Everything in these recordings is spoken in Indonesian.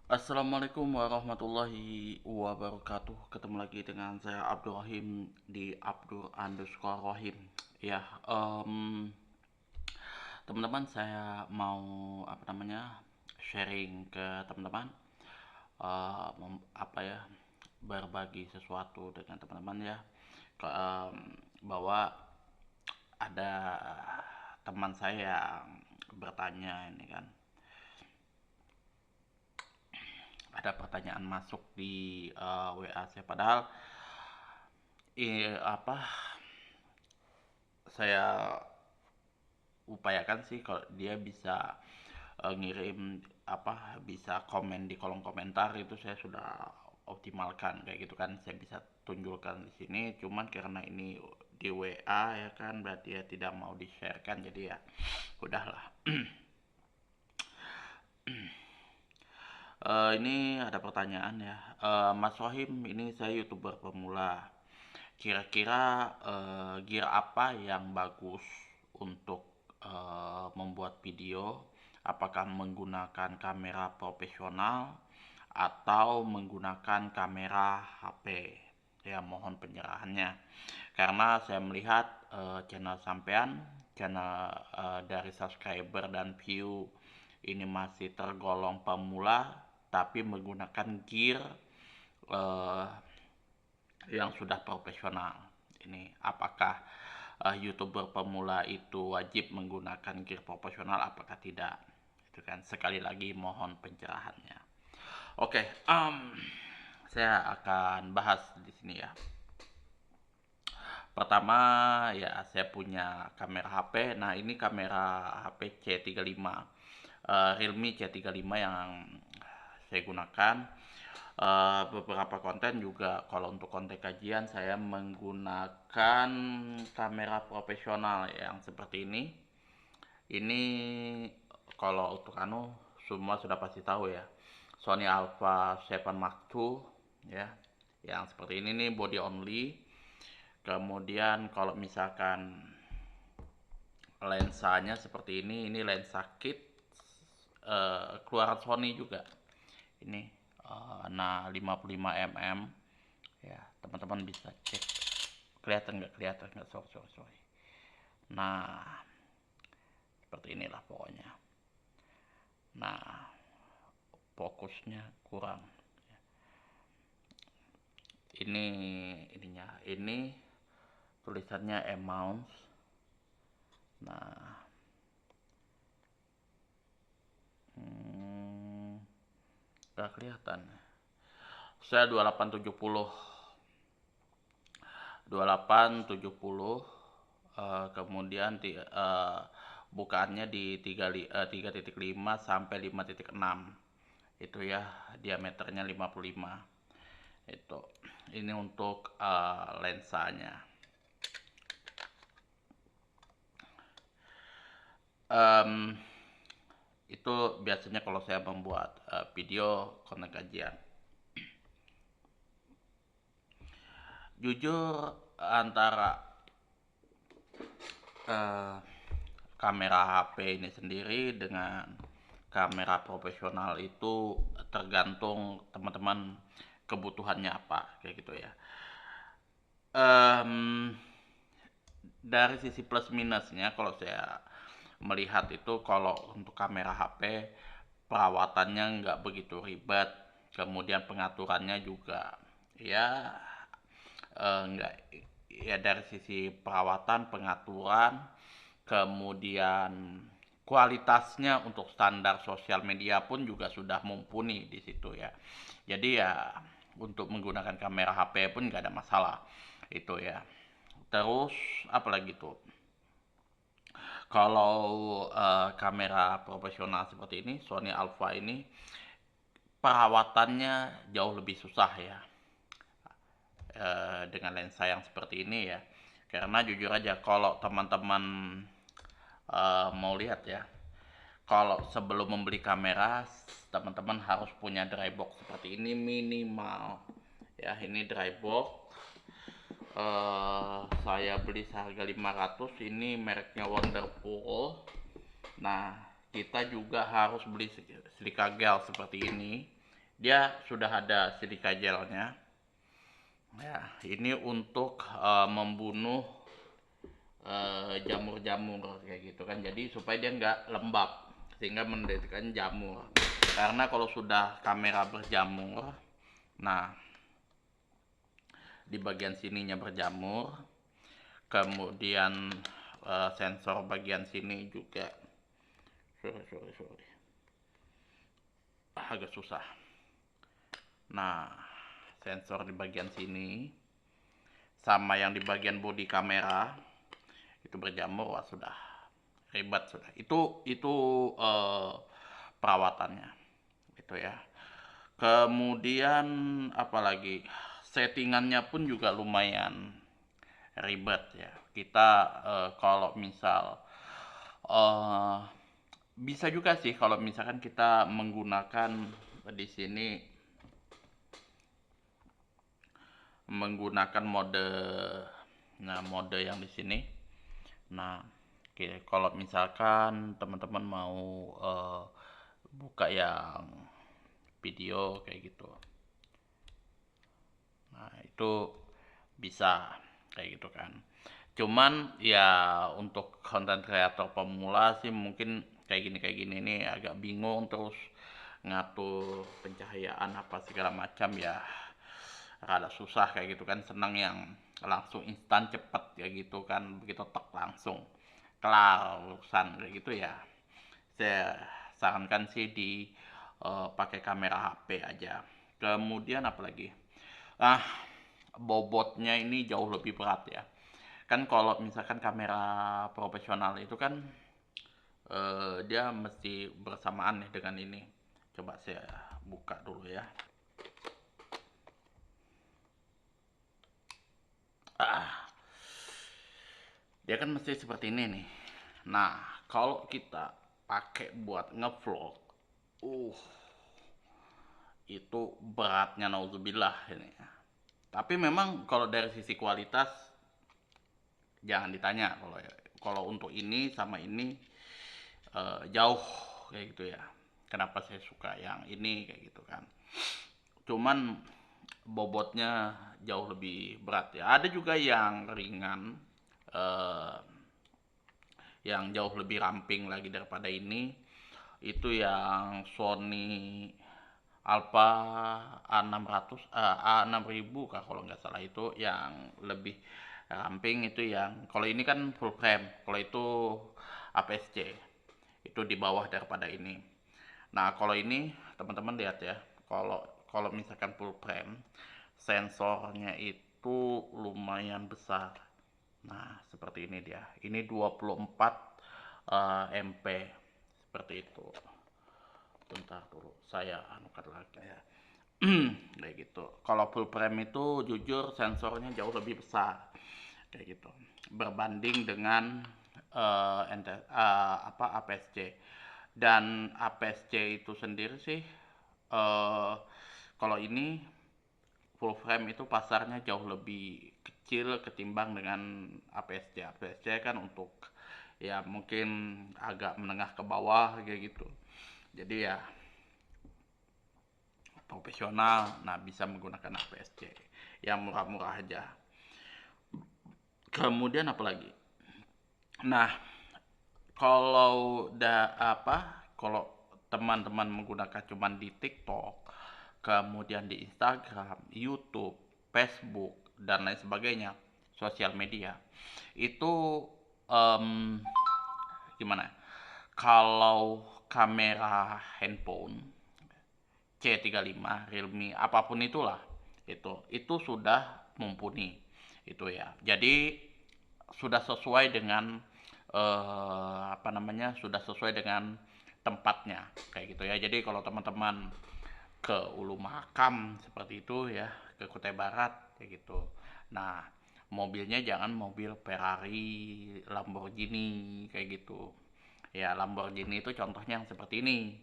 Assalamualaikum warahmatullahi wabarakatuh. Ketemu lagi dengan saya Abdul Rahim di Abdul_Rahim. Ya, teman-teman, saya mau sharing ke teman-teman, apa ya, berbagi sesuatu dengan teman-teman ya, bahwa ada teman saya yang bertanya ini kan, ada pertanyaan masuk di WA saya, padahal apa, saya upayakan sih kalau dia bisa ngirim, bisa komen di kolom komentar. Itu saya sudah optimalkan kayak gitu kan, saya bisa tunjukkan di sini. Cuman karena ini di WA ya kan, berarti ya tidak mau di share kan, jadi ya udahlah. Ini ada pertanyaan ya. Mas Sohim, ini saya YouTuber pemula. Kira-kira gear apa yang bagus untuk membuat video? Apakah menggunakan kamera profesional atau menggunakan kamera HP? Ya, mohon pencerahannya. Karena saya melihat channel sampean, channel dari subscriber dan view ini masih tergolong pemula, tapi menggunakan gear eh, yang sudah profesional. Ini apakah YouTuber pemula itu wajib menggunakan gear profesional, apakah tidak? Itu kan, sekali lagi mohon pencerahannya. Oke, saya akan bahas di sini ya. Pertama ya, saya punya kamera HP. Nah, ini kamera HP C35, Realme C35 yang saya gunakan. Beberapa konten juga, kalau untuk konten kajian saya menggunakan kamera profesional yang seperti ini. Ini kalau untuk semua sudah pasti tahu ya, Sony Alpha 7 Mark II ya, yang seperti ini nih, body only. Kemudian kalau misalkan lensanya seperti ini lensa kit keluaran Sony juga. Ini nah 55 mm ya, teman-teman bisa cek. Kelihatan nggak, sorry. Nah, seperti inilah pokoknya. Nah, fokusnya kurang. Ini tulisannya amount. Nah, nggak kelihatan. Saya 2870, 2870, kemudian bukaannya di 3.5 sampai 5.6. Itu ya, diameternya 55. Itu. Ini untuk lensanya. Um, itu biasanya kalau saya membuat video konten kajian. Jujur, antara uh, kamera HP ini sendiri dengan kamera profesional itu tergantung teman-teman kebutuhannya apa, kayak gitu ya. um, dari sisi plus minusnya, kalau saya melihat itu, kalau untuk kamera HP perawatannya nggak begitu ribet, kemudian pengaturannya juga ya nggak, ya dari sisi perawatan, pengaturan, kemudian kualitasnya untuk standar sosial media pun juga sudah mumpuni di situ ya. Jadi ya, untuk menggunakan kamera HP pun nggak ada masalah itu ya. Terus apalagi tuh, kalau kamera profesional seperti ini, Sony Alpha ini, perawatannya jauh lebih susah ya, dengan lensa yang seperti ini ya. Karena jujur aja, kalau teman-teman mau lihat ya, kalau sebelum membeli kamera, teman-teman harus punya dry box seperti ini minimal ya. Ini dry box, saya beli seharga 500. Ini mereknya Wonderful. Nah, kita juga harus beli silika gel seperti ini Dia sudah ada silika gelnya. Ya, ini untuk membunuh jamur-jamur kayak gitu kan. Jadi supaya dia nggak lembab sehingga mendeteksikan jamur. Karena kalau sudah kamera berjamur, nah di bagian sininya berjamur, kemudian sensor bagian sini juga, sorry, agak susah. Nah, sensor di bagian sini sama yang di bagian bodi kamera itu berjamur, wah sudah ribet sudah. Itu perawatannya itu ya. Kemudian apalagi settingannya pun juga lumayan ribet ya. Kita kalau misal eh, bisa juga sih kalau misalkan kita menggunakan di sini menggunakan mode yang di sini. Nah, oke, kalau misalkan teman-teman mau buka yang video kayak gitu. Nah, itu bisa kayak gitu kan. Cuman ya untuk konten kreator pemula sih mungkin kayak gini ini agak bingung terus ngatur pencahayaan apa segala macam ya, rada susah kayak gitu kan. Senang yang langsung instan cepet ya gitu kan, begitu tek langsung kelar urusan kayak gitu ya. Saya sarankan sih di pakai kamera HP aja. Kemudian apalagi, ah bobotnya ini jauh lebih berat ya. Kan kalau misalkan kamera profesional itu kan dia mesti bersamaan nih dengan ini. Coba saya buka dulu ya. Ah, dia kan mesti seperti ini nih. Nah, kalau kita pakai buat ngevlog, uh, itu beratnya nauzubillah ini. Tapi memang kalau dari sisi kualitas jangan ditanya. Kalau untuk ini sama ini jauh kayak gitu ya. Kenapa saya suka yang ini kayak gitu kan. Cuman bobotnya jauh lebih berat ya. Ada juga yang ringan, eh, yang jauh lebih ramping lagi daripada ini. Itu yang Sony Alpha A600, A6000 kah kalau nggak salah, itu yang lebih ramping. Itu yang kalau ini kan full frame, kalau itu APS-C, itu di bawah daripada ini. Nah, kalau ini teman-teman lihat ya, kalau kalau misalkan full frame, sensornya itu lumayan besar. Nah, seperti ini dia. Ini 24 MP seperti itu. Bentar dulu, saya anukan lagi ya. Kayak gitu. Kalau full frame itu jujur sensornya jauh lebih besar. Kayak gitu. Berbanding dengan APS-C. Dan APS-C itu sendiri sih kalau ini full frame itu pasarnya jauh lebih kecil ketimbang dengan APS-C. APS-C kan untuk ya mungkin agak menengah ke bawah kayak gitu. Jadi ya profesional nah bisa menggunakan APS-C yang murah-murah aja. Kemudian apalagi? Nah, kalau teman-teman menggunakan cuman di TikTok, kemudian di Instagram, YouTube, Facebook dan lain sebagainya, sosial media, itu em, gimana? Kalau kamera handphone C35, Realme, apapun itulah, itu sudah mumpuni itu ya. Jadi sudah sesuai dengan apa namanya? Sudah sesuai dengan tempatnya kayak gitu ya. Jadi kalau teman-teman ke Ulu Mahakam seperti itu ya, ke Kutai Barat kayak gitu. Nah, mobilnya jangan mobil Ferrari, Lamborghini kayak gitu. Ya, Lamborghini itu contohnya yang seperti ini.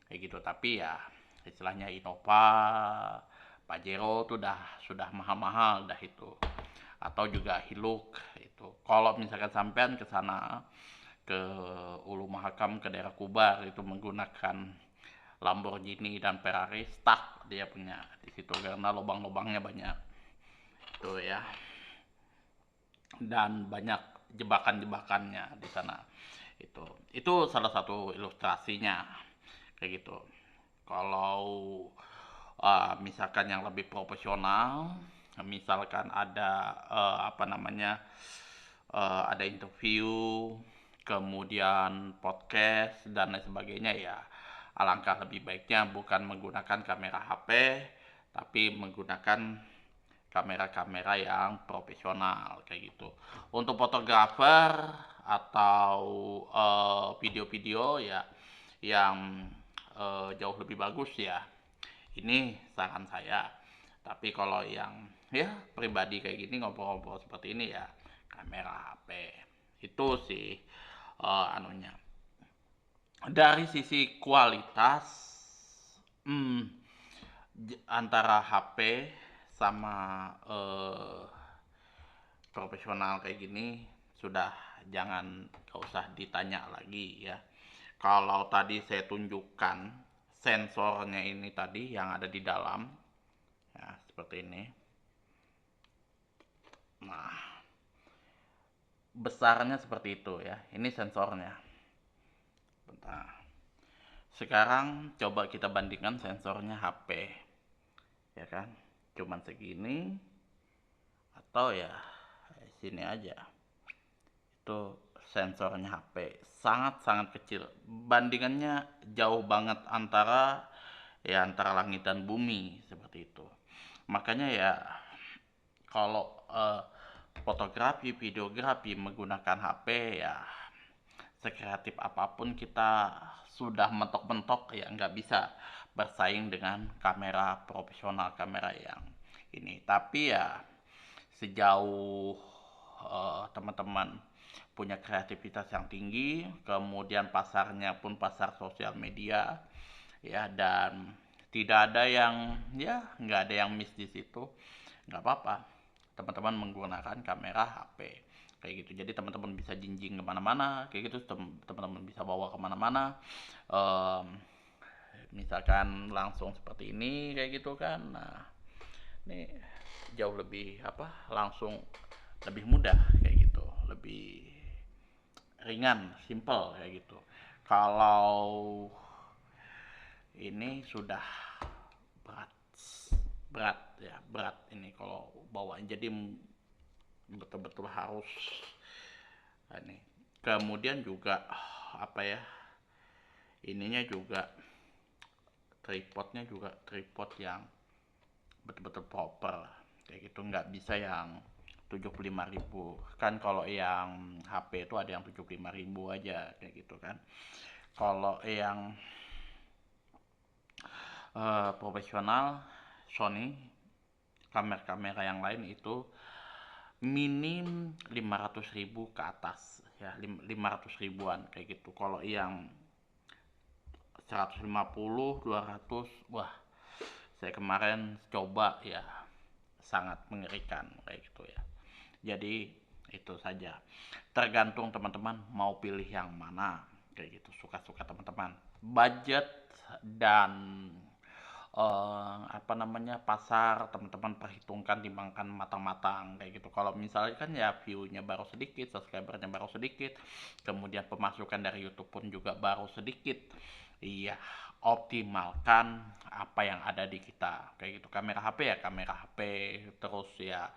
Kayak gitu, tapi ya istilahnya Innova, Pajero tuh sudah mahal-mahal dah itu. Atau juga Hilux itu. Kalau misalkan sampean ke sana ke Ulu Mahakam ke daerah Kubar itu menggunakan Lamborghini dan Ferrari stuck dia punya di situ karena lubang-lubangnya banyak itu ya, dan banyak jebakan-jebakannya di sana. Itu salah satu ilustrasinya kayak gitu. Kalau misalkan yang lebih profesional, misalkan ada apa namanya, ada interview, kemudian podcast dan lain sebagainya, ya alangkah lebih baiknya bukan menggunakan kamera HP tapi menggunakan kamera-kamera yang profesional kayak gitu. Untuk fotografer atau video-video ya yang jauh lebih bagus ya, ini saran saya. Tapi kalau yang ya pribadi kayak gini ngobrol-ngobrol seperti ini ya kamera HP. Itu sih anunya. Dari sisi kualitas, hmm, antara HP sama profesional kayak gini sudah jangan, gak usah ditanya lagi ya. Kalau tadi saya tunjukkan sensornya ini tadi yang ada di dalam, ya seperti ini. Nah, besarnya seperti itu ya. Ini sensornya. Bentar. Sekarang coba kita bandingkan sensornya HP, ya kan? Cuman segini atau ya sini aja. Itu sensornya HP sangat-sangat kecil. Bandingannya jauh banget antara langit dan bumi seperti itu. Makanya ya kalau fotografi, videografi menggunakan HP ya sekreatif apapun kita sudah mentok-mentok ya nggak bisa bersaing dengan kamera profesional, kamera yang ini. Tapi ya sejauh teman-teman punya kreativitas yang tinggi, kemudian pasarnya pun pasar sosial media ya, dan tidak ada yang ya nggak ada yang miss di situ, nggak apa-apa teman-teman menggunakan kamera HP kayak gitu. Jadi teman-teman bisa jinjing kemana-mana kayak gitu, teman-teman bisa bawa kemana-mana, um, misalkan langsung seperti ini kayak gitu kan. Nah ini jauh lebih apa, langsung lebih mudah kayak gitu, lebih ringan, simple kayak gitu. Kalau ini sudah berat, berat ya, berat ini kalau bawaan, jadi betul-betul harus ini. Kemudian juga apa ya, ininya juga tripodnya juga tripod yang betul-betul proper kayak gitu, nggak bisa yang 75.000 kan. Kalau yang HP itu ada yang 75.000 aja kayak gitu kan. Kalau yang profesional Sony, kamera-kamera yang lain itu minim 500.000 ke atas ya, 500 ribuan kayak gitu. Kalau yang 150 200, wah saya kemarin coba ya sangat mengerikan kayak gitu ya. Jadi itu saja, tergantung teman-teman mau pilih yang mana kayak gitu, suka-suka teman-teman, budget dan apa namanya, pasar teman-teman perhitungkan, timbangkan matang-matang kayak gitu. Kalau misalnya kan ya view-nya baru sedikit, subscribernya baru sedikit, kemudian pemasukan dari YouTube pun juga baru sedikit, iya optimalkan apa yang ada di kita kayak gitu. Kamera HP ya kamera HP, terus ya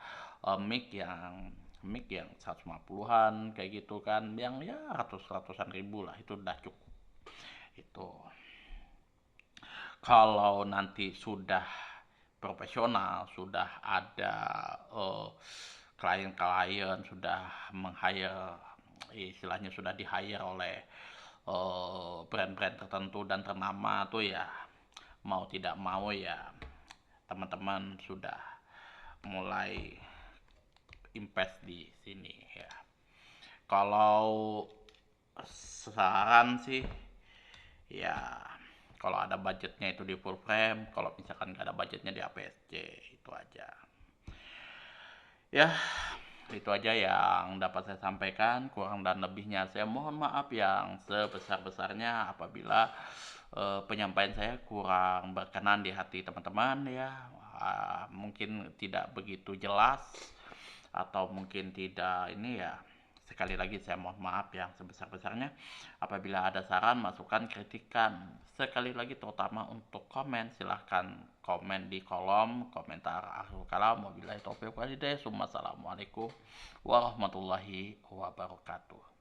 mic yang 150-an kayak gitu kan, yang ya ratusan ribu lah, itu udah cukup itu. Kalau nanti sudah profesional, sudah ada klien-klien, sudah meng-hire, istilahnya sudah di-hire oleh brand-brand tertentu dan ternama tuh ya, mau tidak mau ya teman-teman sudah mulai invest di sini ya. Kalau saran sih ya, kalau ada budgetnya itu di full frame, kalau misalkan nggak ada budgetnya di APS-C, itu aja ya. Itu aja yang dapat saya sampaikan, kurang dan lebihnya saya mohon maaf yang sebesar-besarnya apabila penyampaian saya kurang berkenan di hati teman-teman ya, mungkin tidak begitu jelas atau mungkin tidak ini ya, sekali lagi saya mohon maaf yang sebesar-besarnya. Apabila ada saran, masukan, kritikan, sekali lagi terutama untuk komen, silahkan komen di kolom komentar. Akhirul kalam, wabillahi taufiq walhidayah. Assalamualaikum warahmatullahi wabarakatuh.